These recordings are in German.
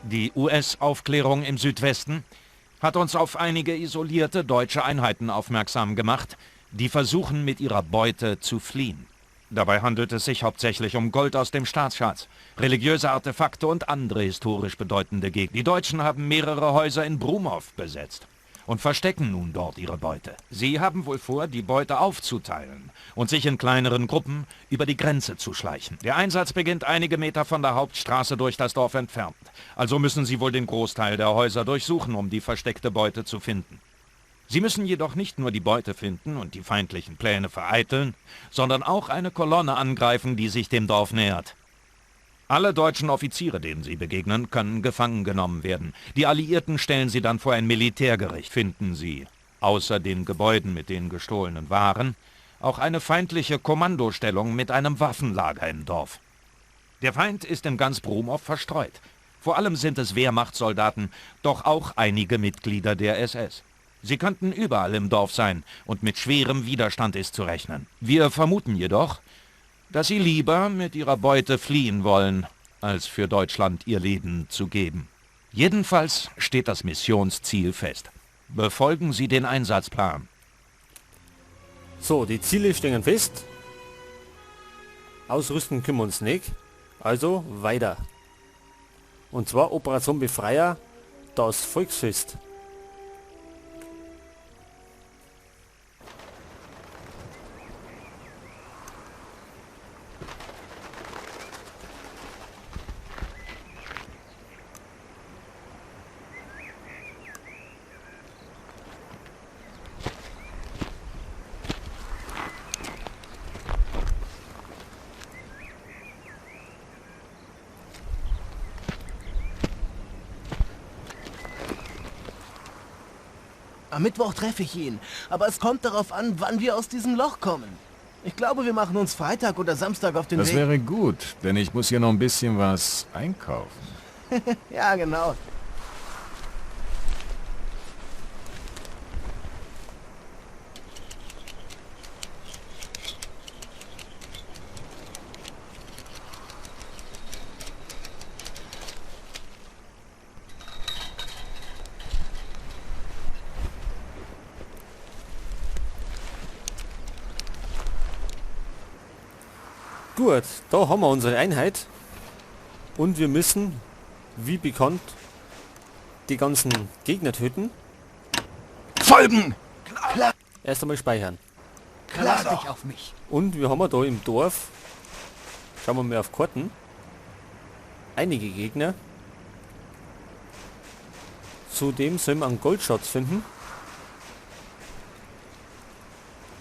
Die US-Aufklärung im Südwesten hat uns auf einige isolierte deutsche Einheiten aufmerksam gemacht, die versuchen, mit ihrer Beute zu fliehen. Dabei handelt es sich hauptsächlich um Gold aus dem Staatsschatz, religiöse Artefakte und andere historisch bedeutende Gegner. Die Deutschen haben mehrere Häuser in Brumow besetzt und verstecken nun dort ihre Beute. Sie haben wohl vor, die Beute aufzuteilen und sich in kleineren Gruppen über die Grenze zu schleichen. Der Einsatz beginnt einige Meter von der Hauptstraße durch das Dorf entfernt. Also müssen sie wohl den Großteil der Häuser durchsuchen, um die versteckte Beute zu finden. Sie müssen jedoch nicht nur die Beute finden und die feindlichen Pläne vereiteln, sondern auch eine Kolonne angreifen, die sich dem Dorf nähert. Alle deutschen Offiziere, denen sie begegnen, können gefangen genommen werden. Die Alliierten stellen sie dann vor ein Militärgericht. Finden sie, außer den Gebäuden mit den gestohlenen Waren, auch eine feindliche Kommandostellung mit einem Waffenlager im Dorf. Der Feind ist in ganz Brumow verstreut. Vor allem sind es Wehrmachtssoldaten, doch auch einige Mitglieder der SS. Sie könnten überall im Dorf sein und mit schwerem Widerstand ist zu rechnen. Wir vermuten jedoch, dass sie lieber mit ihrer Beute fliehen wollen, als für Deutschland ihr Leben zu geben. Jedenfalls steht das Missionsziel fest. Befolgen Sie den Einsatzplan. So, die Ziele stehen fest. Ausrüsten können wir uns nicht. Also weiter. Und zwar Operation Befreier, das Volksfest. Am Mittwoch treffe ich ihn, aber es kommt darauf an, wann wir aus diesem Loch kommen. Ich glaube, wir machen uns Freitag oder Samstag auf den Weg. Das wäre gut, denn ich muss hier noch ein bisschen was einkaufen. Ja, genau. Gut, da haben wir unsere Einheit. Und wir müssen, wie bekannt, die ganzen Gegner töten. Folgen! Klar, Erst einmal speichern. klar dich auf mich. Und wir haben da im Dorf, schauen wir mal auf Karten, einige Gegner. Zudem sollen wir einen Goldschatz finden.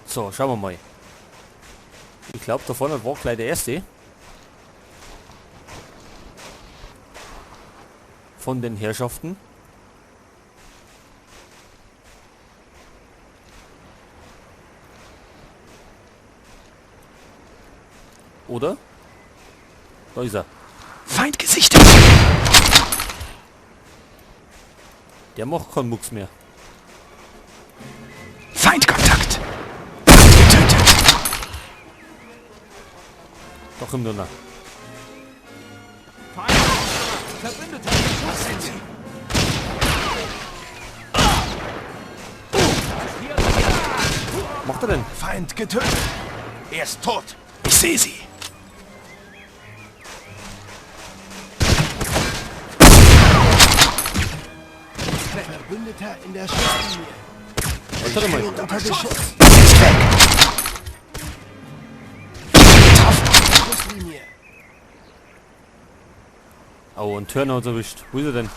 So, schauen wir mal. Ich glaube, da vorne war gleich der erste. Von den Herrschaften. Oder? Da ist er. Feind gesichtet! Der macht keinen Mucks mehr. Feindkontakt! Getötet! Doch im Donner. Verbündeter! Was sind sie? Was macht er denn? Feind getötet! Er ist tot! Ich sehe sie! Verbündeter in der Schusslinie. Warte mal. Unter Beschuss. Ist weg! Schusslinie. Oh, ein Turner hat erwischt. Wo ist er denn?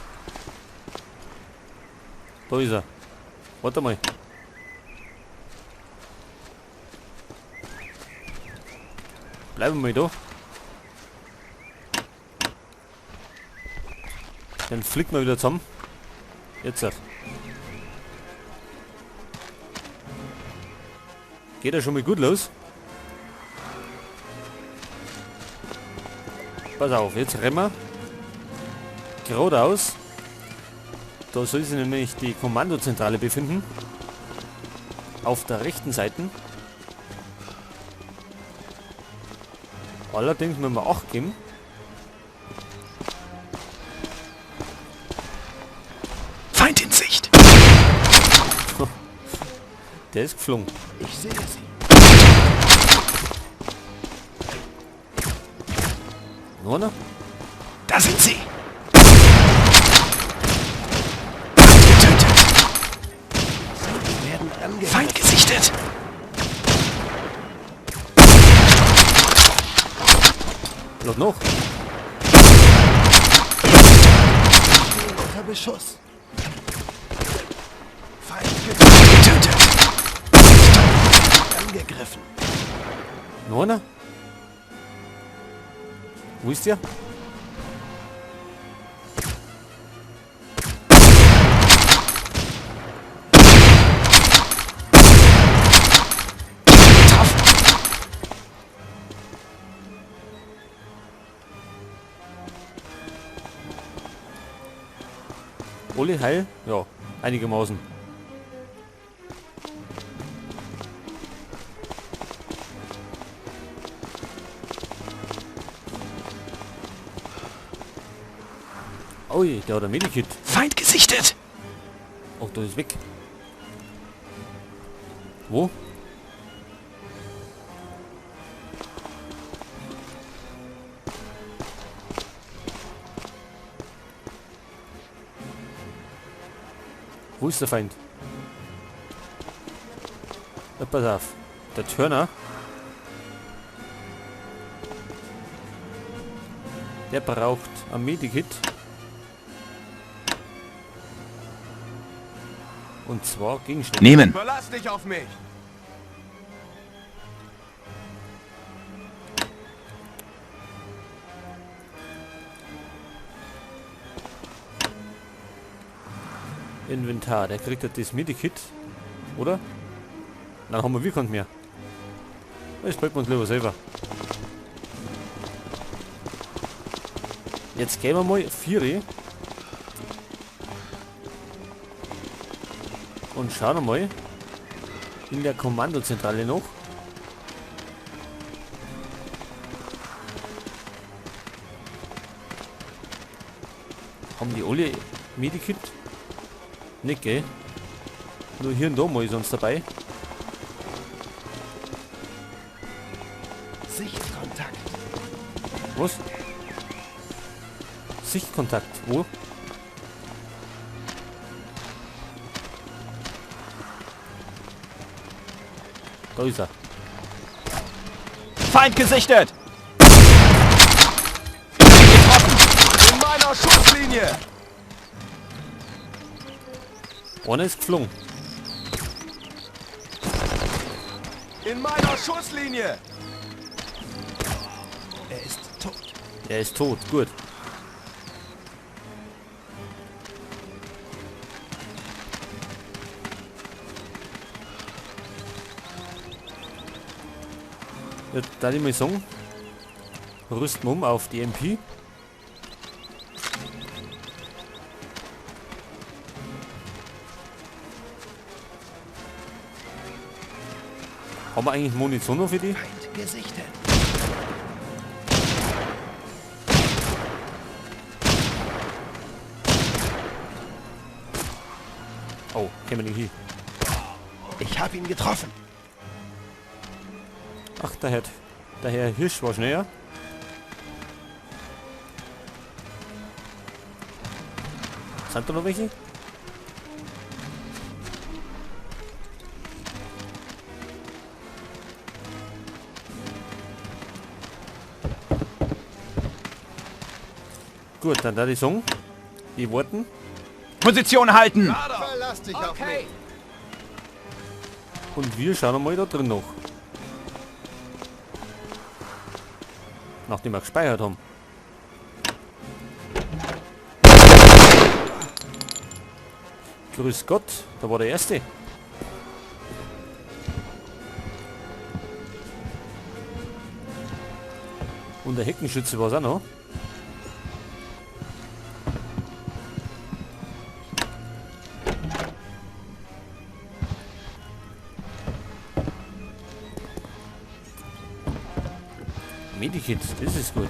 Da ist er. Warte mal. Bleiben wir da. Dann flicken wir wieder zusammen. Jetzt. Geht er schon mal gut los? Pass auf, jetzt rennen wir. Geradeaus. Da soll sich nämlich die Kommandozentrale befinden. Auf der rechten Seite. Allerdings müssen wir 8 geben. Der ist geflogen. Ich sehe sie. Noch einer? Da sind sie! Getötet! Sie werden angegriffen. Feind gesichtet! Noch noch. Stehen unter Beschuss. Feind Getötet! angegriffen. Noch einer? Wo ist der? Ole, heil? Ja, einigermaßen. Ui, der hat ein Medikit. Feind gesichtet! Oh, da ist weg. Wo? Wo ist der Feind? Ja, pass auf. Der Turner. Der braucht ein Medikit. Und zwar Gegenstände. Nehmen! Verlass dich auf mich. Inventar. Der kriegt jetzt das Medikit. Oder? Dann haben wir Wirkung mehr. Das bleibt uns lieber selber. Jetzt gehen wir mal 4 und schauen mal in der Kommandozentrale noch. Haben die alle Medikit? Nicht, gell? Nur hier und da mal ist uns dabei. Sichtkontakt. Was? Sichtkontakt. Wo? Da ist er. Feind gesichtet! In meiner Schusslinie. Einer ist geflogen. In meiner Schusslinie. Er ist tot. Er ist tot. Gut. Ja, da ich mal sagen, rüsten wir um auf die MP. Haben wir eigentlich Munition noch für die? Feind gesichtet. Oh, kämen wir nicht hin. Ich habe ihn getroffen. Ach, der Herr Hirsch war schneller. Sind da noch welche? Gut, dann da die sagen, die warten. Position halten! Verlass dich auf mich. Und wir schauen mal da drin noch. Nachdem wir gespeichert haben. Grüß Gott, da war der Erste. Und der Heckenschütze war es auch noch. Medikit, das ist gut.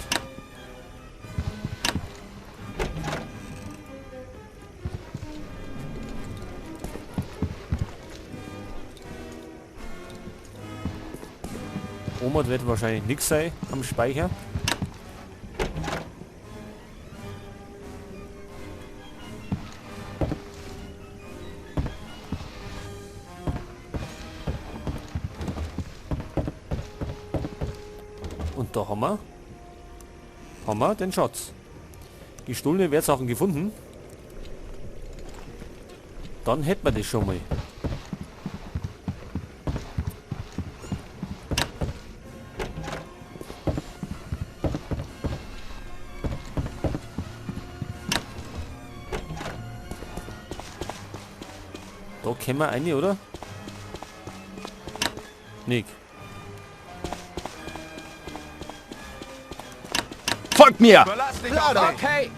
Oma wird wahrscheinlich nichts sein am Speicher. Und da haben wir den Schatz. Gestohlene Wertsachen gefunden. Dann hätten wir das schon mal. Da können wir eine, oder? Nick. Folgt mir! Okay.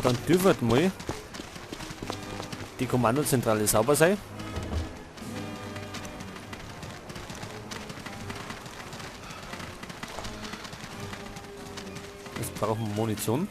Dann dürfte mal die Kommandozentrale sauber sein. Jetzt brauchen wir Munition.